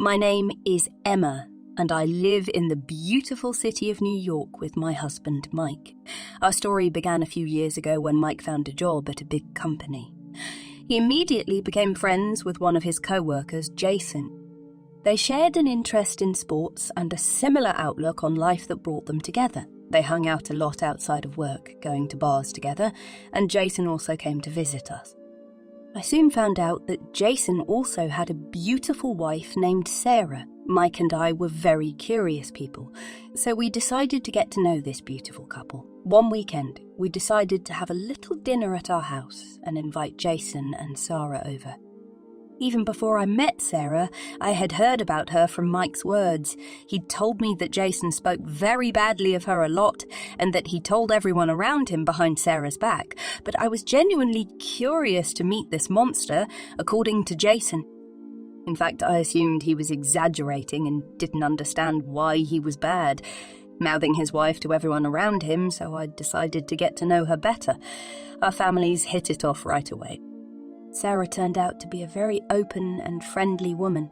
My name is Emma, and I live in the beautiful city of New York with my husband, Mike. Our story began a few years ago when Mike found a job at a big company. He immediately became friends with one of his co-workers, Jason. They shared an interest in sports and a similar outlook on life that brought them together. They hung out a lot outside of work, going to bars together, and Jason also came to visit us. I soon found out that Jason also had a beautiful wife named Sarah. Mike and I were very curious people, so we decided to get to know this beautiful couple. One weekend, we decided to have a little dinner at our house and invite Jason and Sarah over. Even before I met Sarah, I had heard about her from Mike's words. He'd told me that Jason spoke very badly of her a lot and that he told everyone around him behind Sarah's back, but I was genuinely curious to meet this monster, according to Jason. In fact, I assumed he was exaggerating and didn't understand why he was bad, mouthing his wife to everyone around him, so I decided to get to know her better. Our families hit it off right away. Sarah turned out to be a very open and friendly woman.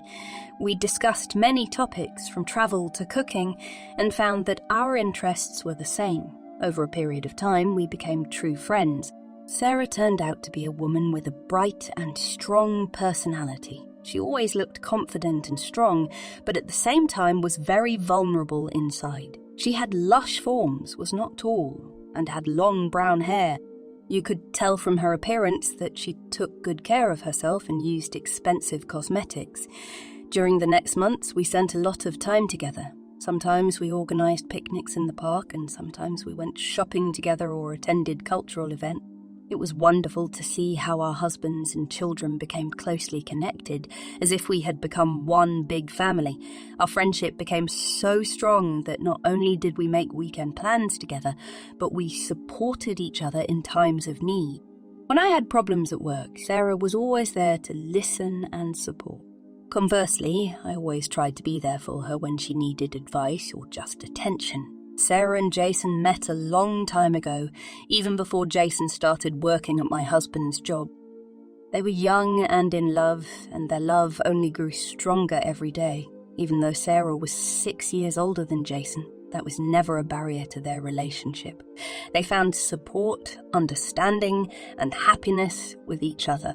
We discussed many topics from travel to cooking and found that our interests were the same. Over a period of time, we became true friends. Sarah turned out to be a woman with a bright and strong personality. She always looked confident and strong, but at the same time was very vulnerable inside. She had lush forms, was not tall, and had long brown hair. You could tell from her appearance that she took good care of herself and used expensive cosmetics. During the next months, we spent a lot of time together. Sometimes we organised picnics in the park, and sometimes we went shopping together or attended cultural events. It was wonderful to see how our husbands and children became closely connected, as if we had become one big family. Our friendship became so strong that not only did we make weekend plans together, but we supported each other in times of need. When I had problems at work, Sarah was always there to listen and support. Conversely, I always tried to be there for her when she needed advice or just attention. Sarah and Jason met a long time ago, even before Jason started working at my husband's job. They were young and in love, and their love only grew stronger every day. Even though Sarah was 6 years older than Jason, that was never a barrier to their relationship. They found support, understanding, and happiness with each other.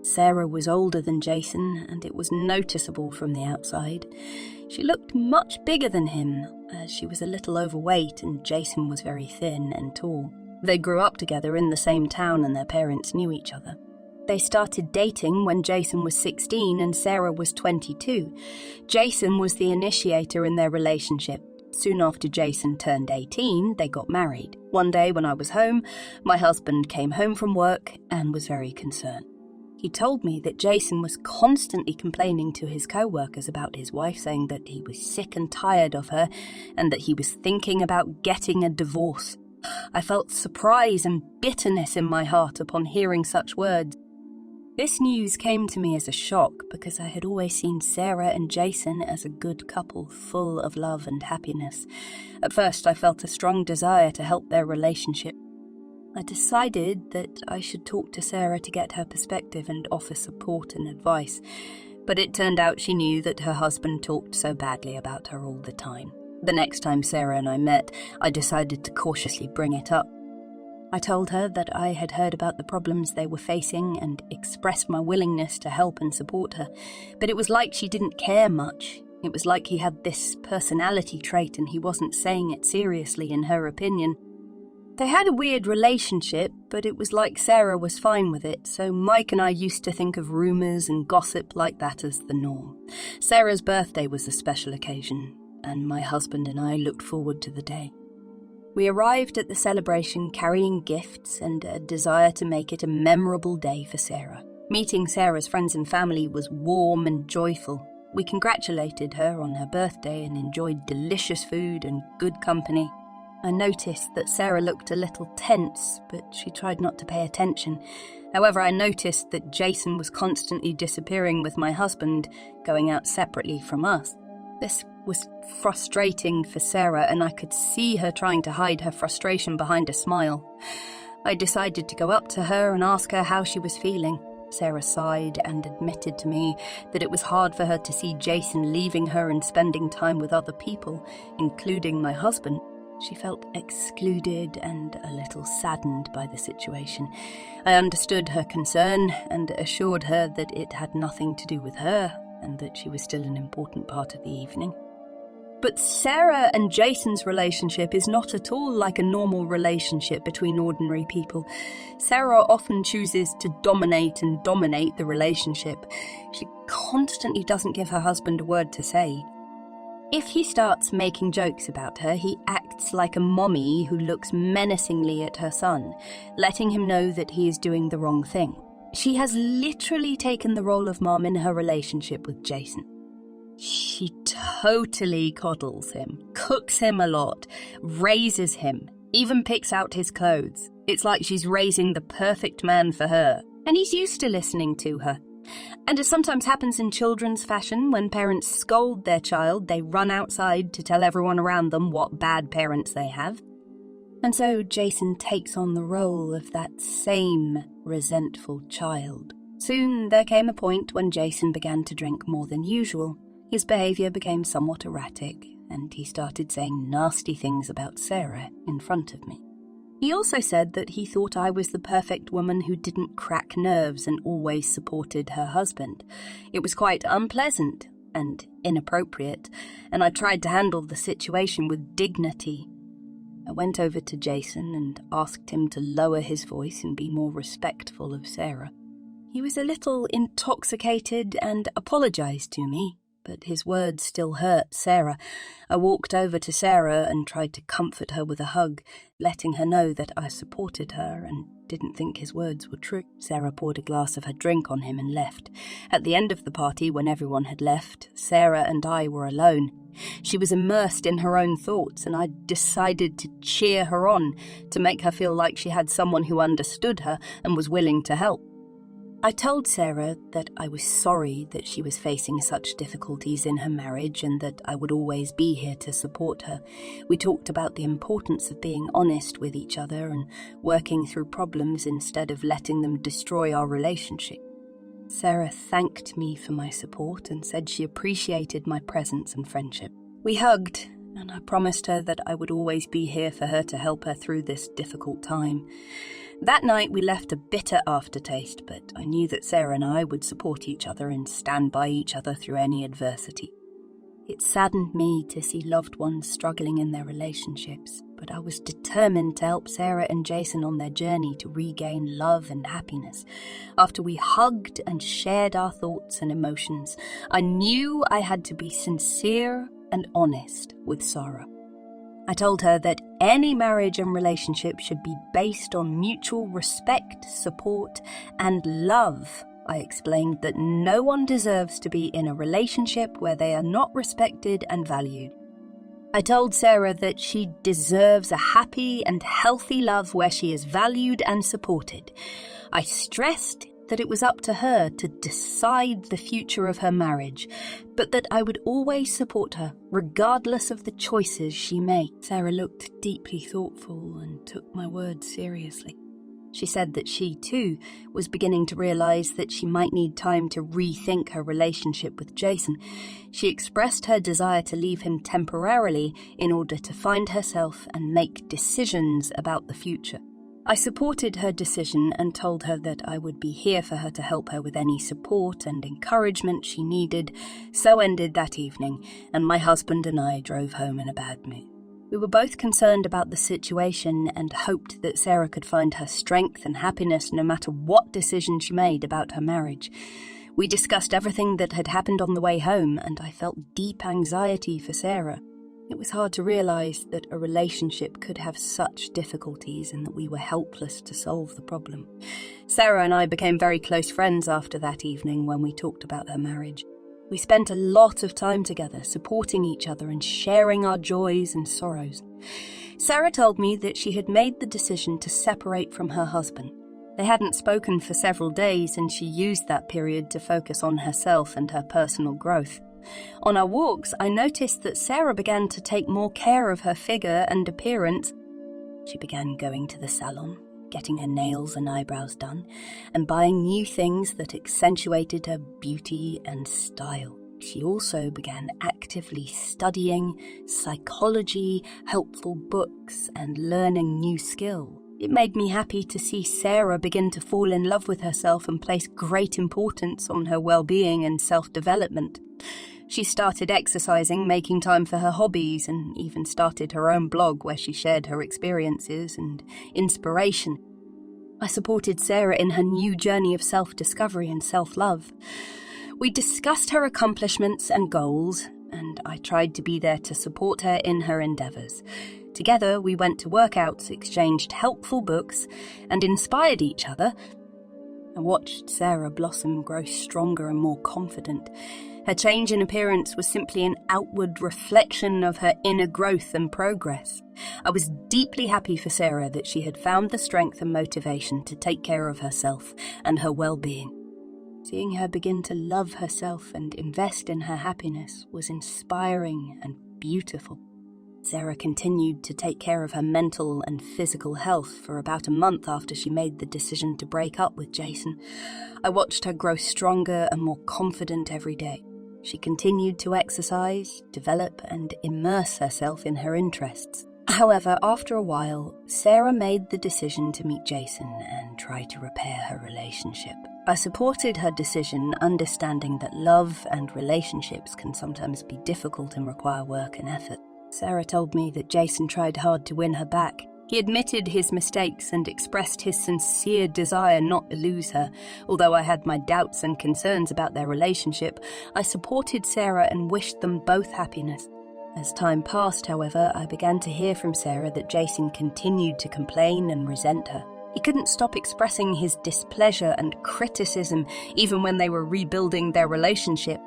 Sarah was older than Jason, and it was noticeable from the outside. She looked much bigger than him, as she was a little overweight and Jason was very thin and tall. They grew up together in the same town and their parents knew each other. They started dating when Jason was 16 and Sarah was 22. Jason was the initiator in their relationship. Soon after Jason turned 18, they got married. One day when I was home, my husband came home from work and was very concerned. He told me that Jason was constantly complaining to his co-workers about his wife, saying that he was sick and tired of her and that he was thinking about getting a divorce. I felt surprise and bitterness in my heart upon hearing such words. This news came to me as a shock because I had always seen Sarah and Jason as a good couple, full of love and happiness. At first, I felt a strong desire to help their relationship. I decided that I should talk to Sarah to get her perspective and offer support and advice, but it turned out she knew that her husband talked so badly about her all the time. The next time Sarah and I met, I decided to cautiously bring it up. I told her that I had heard about the problems they were facing and expressed my willingness to help and support her, but it was like she didn't care much. It was like he had this personality trait and he wasn't saying it seriously in her opinion. They had a weird relationship, but it was like Sarah was fine with it, so Mike and I used to think of rumours and gossip like that as the norm. Sarah's birthday was a special occasion, and my husband and I looked forward to the day. We arrived at the celebration carrying gifts and a desire to make it a memorable day for Sarah. Meeting Sarah's friends and family was warm and joyful. We congratulated her on her birthday and enjoyed delicious food and good company. I noticed that Sarah looked a little tense, but she tried not to pay attention. However, I noticed that Jason was constantly disappearing with my husband, going out separately from us. This was frustrating for Sarah, and I could see her trying to hide her frustration behind a smile. I decided to go up to her and ask her how she was feeling. Sarah sighed and admitted to me that it was hard for her to see Jason leaving her and spending time with other people, including my husband. She felt excluded and a little saddened by the situation. I understood her concern and assured her that it had nothing to do with her and that she was still an important part of the evening. But Sarah and Jason's relationship is not at all like a normal relationship between ordinary people. Sarah often chooses to dominate the relationship. She constantly doesn't give her husband a word to say. If he starts making jokes about her, he acts like a mommy who looks menacingly at her son, letting him know that he is doing the wrong thing. She has literally taken the role of mom in her relationship with Jason. She totally coddles him, cooks him a lot, raises him, even picks out his clothes. It's like she's raising the perfect man for her, and he's used to listening to her. And as sometimes happens in children's fashion, when parents scold their child, they run outside to tell everyone around them what bad parents they have. And so Jason takes on the role of that same resentful child. Soon there came a point when Jason began to drink more than usual. His behaviour became somewhat erratic, and he started saying nasty things about Sarah in front of me. He also said that he thought I was the perfect woman who didn't crack nerves and always supported her husband. It was quite unpleasant and inappropriate, and I tried to handle the situation with dignity. I went over to Jason and asked him to lower his voice and be more respectful of Sarah. He was a little intoxicated and apologised to me, but his words still hurt Sarah. I walked over to Sarah and tried to comfort her with a hug, letting her know that I supported her and didn't think his words were true. Sarah poured a glass of her drink on him and left. At the end of the party, when everyone had left, Sarah and I were alone. She was immersed in her own thoughts, and I decided to cheer her on, to make her feel like she had someone who understood her and was willing to help. I told Sarah that I was sorry that she was facing such difficulties in her marriage and that I would always be here to support her. We talked about the importance of being honest with each other and working through problems instead of letting them destroy our relationship. Sarah thanked me for my support and said she appreciated my presence and friendship. We hugged, and I promised her that I would always be here for her to help her through this difficult time. That night we left a bitter aftertaste, but I knew that Sarah and I would support each other and stand by each other through any adversity. It saddened me to see loved ones struggling in their relationships, but I was determined to help Sarah and Jason on their journey to regain love and happiness. After we hugged and shared our thoughts and emotions, I knew I had to be sincere and honest with Sarah. I told her that any marriage and relationship should be based on mutual respect, support, and love. I explained that no one deserves to be in a relationship where they are not respected and valued. I told Sarah that she deserves a happy and healthy love where she is valued and supported. I stressed that it was up to her to decide the future of her marriage, but that I would always support her, regardless of the choices she made. Sarah looked deeply thoughtful and took my words seriously. She said that she, too, was beginning to realise that she might need time to rethink her relationship with Jason. She expressed her desire to leave him temporarily in order to find herself and make decisions about the future. I supported her decision and told her that I would be here for her to help her with any support and encouragement she needed. So ended that evening, and my husband and I drove home in a bad mood. We were both concerned about the situation and hoped that Sarah could find her strength and happiness no matter what decision she made about her marriage. We discussed everything that had happened on the way home, and I felt deep anxiety for Sarah. It was hard to realise that a relationship could have such difficulties and that we were helpless to solve the problem. Sarah and I became very close friends after that evening when we talked about her marriage. We spent a lot of time together, supporting each other and sharing our joys and sorrows. Sarah told me that she had made the decision to separate from her husband. They hadn't spoken for several days, and she used that period to focus on herself and her personal growth. On our walks, I noticed that Sarah began to take more care of her figure and appearance. She began going to the salon, getting her nails and eyebrows done, and buying new things that accentuated her beauty and style. She also began actively studying psychology, helpful books, and learning new skills. It made me happy to see Sarah begin to fall in love with herself and place great importance on her well-being and self-development. She started exercising, making time for her hobbies, and even started her own blog where she shared her experiences and inspiration. I supported Sarah in her new journey of self-discovery and self-love. We discussed her accomplishments and goals, and I tried to be there to support her in her endeavours. Together, we went to workouts, exchanged helpful books, and inspired each other. I watched Sarah blossom, grow stronger and more confident. Her change in appearance was simply an outward reflection of her inner growth and progress. I was deeply happy for Sarah that she had found the strength and motivation to take care of herself and her well-being. Seeing her begin to love herself and invest in her happiness was inspiring and beautiful. Sarah continued to take care of her mental and physical health for about a month after she made the decision to break up with Jason. I watched her grow stronger and more confident every day. She continued to exercise, develop, and immerse herself in her interests. However, after a while, Sarah made the decision to meet Jason and try to repair her relationship. I supported her decision, understanding that love and relationships can sometimes be difficult and require work and effort. Sarah told me that Jason tried hard to win her back. He admitted his mistakes and expressed his sincere desire not to lose her. Although I had my doubts and concerns about their relationship, I supported Sarah and wished them both happiness. As time passed, however, I began to hear from Sarah that Jason continued to complain and resent her. He couldn't stop expressing his displeasure and criticism even when they were rebuilding their relationship.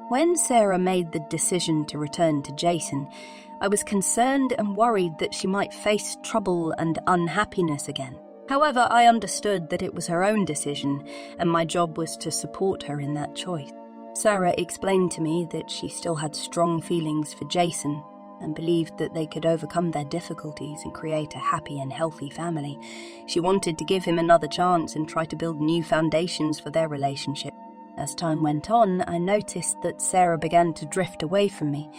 When Sarah made the decision to return to Jason, I was concerned and worried that she might face trouble and unhappiness again. However, I understood that it was her own decision, and my job was to support her in that choice. Sarah explained to me that she still had strong feelings for Jason and believed that they could overcome their difficulties and create a happy and healthy family. She wanted to give him another chance and try to build new foundations for their relationship. As time went on, I noticed that Sarah began to drift away from me.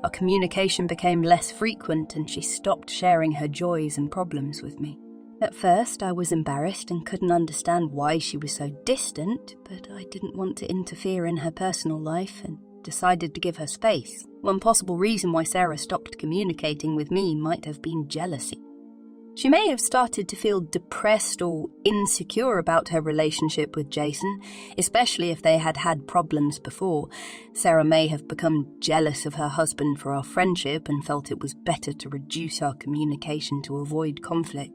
Our communication became less frequent and she stopped sharing her joys and problems with me. At first, I was embarrassed and couldn't understand why she was so distant, but I didn't want to interfere in her personal life and decided to give her space. One possible reason why Sarah stopped communicating with me might have been jealousy. She may have started to feel depressed or insecure about her relationship with Jason, especially if they had had problems before. Sarah may have become jealous of her husband for our friendship and felt it was better to reduce our communication to avoid conflict.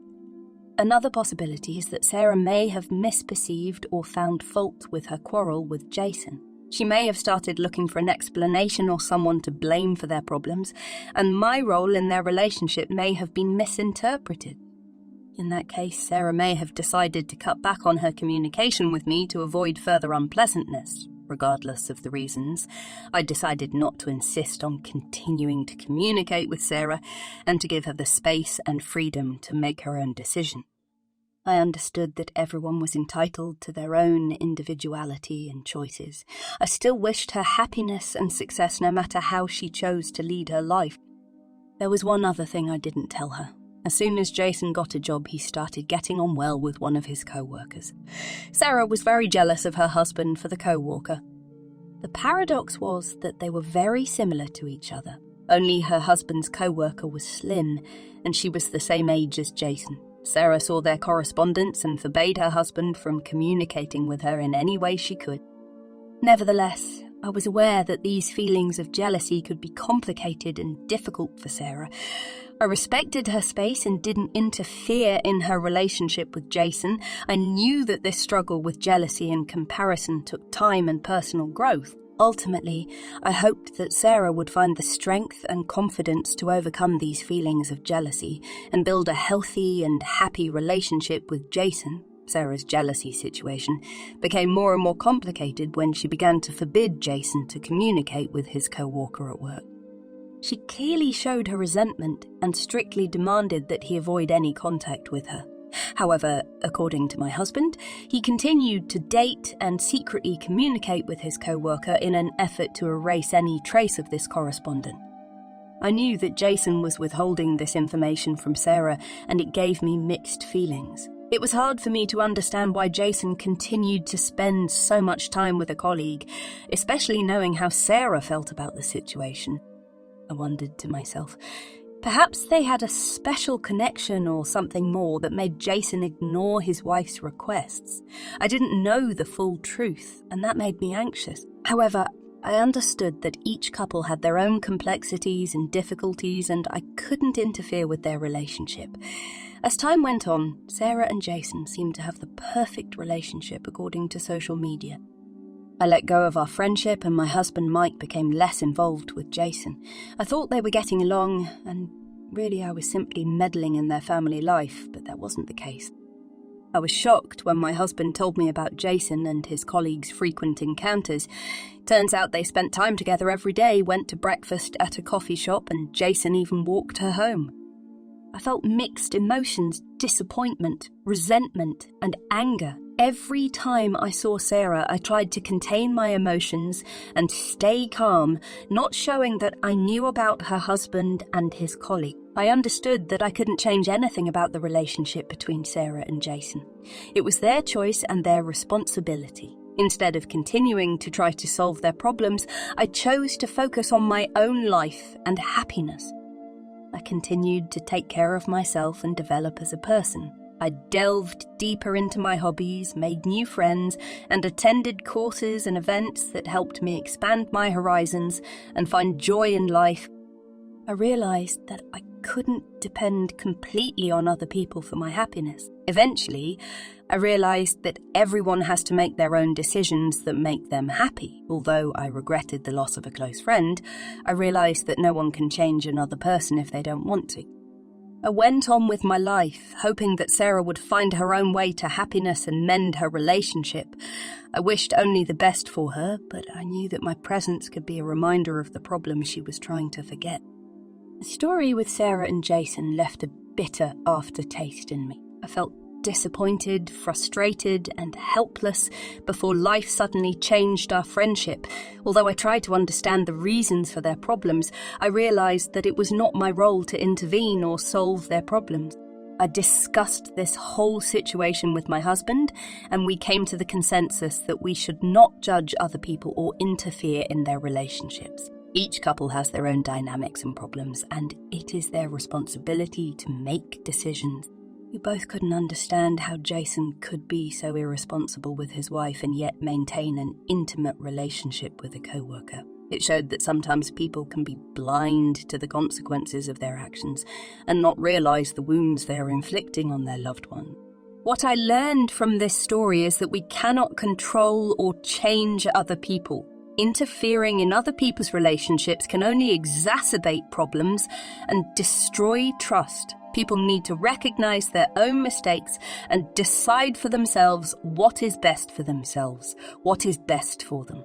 Another possibility is that Sarah may have misperceived or found fault with her quarrel with Jason. She may have started looking for an explanation or someone to blame for their problems, and my role in their relationship may have been misinterpreted. In that case, Sarah may have decided to cut back on her communication with me to avoid further unpleasantness. Regardless of the reasons, I decided not to insist on continuing to communicate with Sarah and to give her the space and freedom to make her own decision. I understood that everyone was entitled to their own individuality and choices. I still wished her happiness and success no matter how she chose to lead her life. There was one other thing I didn't tell her. As soon as Jason got a job, he started getting on well with one of his co-workers. Sarah was very jealous of her husband for the co-worker. The paradox was that they were very similar to each other. Only her husband's co-worker was slim, and she was the same age as Jason. Sarah saw their correspondence and forbade her husband from communicating with her in any way she could. Nevertheless, I was aware that these feelings of jealousy could be complicated and difficult for Sarah. I respected her space and didn't interfere in her relationship with Jason. I knew that this struggle with jealousy and comparison took time and personal growth. Ultimately, I hoped that Sarah would find the strength and confidence to overcome these feelings of jealousy and build a healthy and happy relationship with Jason. Sarah's jealousy situation became more and more complicated when she began to forbid Jason to communicate with his co-worker at work. She clearly showed her resentment and strictly demanded that he avoid any contact with her. However, according to my husband, he continued to date and secretly communicate with his co-worker in an effort to erase any trace of this correspondence. I knew that Jason was withholding this information from Sarah, and it gave me mixed feelings. It was hard for me to understand why Jason continued to spend so much time with a colleague, especially knowing how Sarah felt about the situation. I wondered to myself, perhaps they had a special connection or something more that made Jason ignore his wife's requests. I didn't know the full truth, and that made me anxious. However, I understood that each couple had their own complexities and difficulties, and I couldn't interfere with their relationship. As time went on, Sarah and Jason seemed to have the perfect relationship according to social media. I let go of our friendship, and my husband Mike became less involved with Jason. I thought they were getting along, and really I was simply meddling in their family life, but that wasn't the case. I was shocked when my husband told me about Jason and his colleagues' frequent encounters. Turns out they spent time together every day, went to breakfast at a coffee shop, and Jason even walked her home. I felt mixed emotions, disappointment, resentment, and anger. Every time I saw Sarah, I tried to contain my emotions and stay calm, not showing that I knew about her husband and his colleague. I understood that I couldn't change anything about the relationship between Sarah and Jason. It was their choice and their responsibility. Instead of continuing to try to solve their problems, I chose to focus on my own life and happiness. I continued to take care of myself and develop as a person. I delved deeper into my hobbies, made new friends, and attended courses and events that helped me expand my horizons and find joy in life. I realized that I couldn't depend completely on other people for my happiness. Eventually, I realized that everyone has to make their own decisions that make them happy. Although I regretted the loss of a close friend, I realized that no one can change another person if they don't want to. I went on with my life, hoping that Sarah would find her own way to happiness and mend her relationship. I wished only the best for her, but I knew that my presence could be a reminder of the problem she was trying to forget. The story with Sarah and Jason left a bitter aftertaste in me. I felt disappointed, frustrated, and helpless before life suddenly changed our friendship. Although I tried to understand the reasons for their problems, I realized that it was not my role to intervene or solve their problems. I discussed this whole situation with my husband, and we came to the consensus that we should not judge other people or interfere in their relationships. Each couple has their own dynamics and problems, and it is their responsibility to make decisions. We both couldn't understand how Jason could be so irresponsible with his wife and yet maintain an intimate relationship with a co-worker. It showed that sometimes people can be blind to the consequences of their actions and not realize the wounds they are inflicting on their loved one. What I learned from this story is that we cannot control or change other people. Interfering in other people's relationships can only exacerbate problems and destroy trust. People need to recognize their own mistakes and decide for themselves what is best for themselves, what is best for them.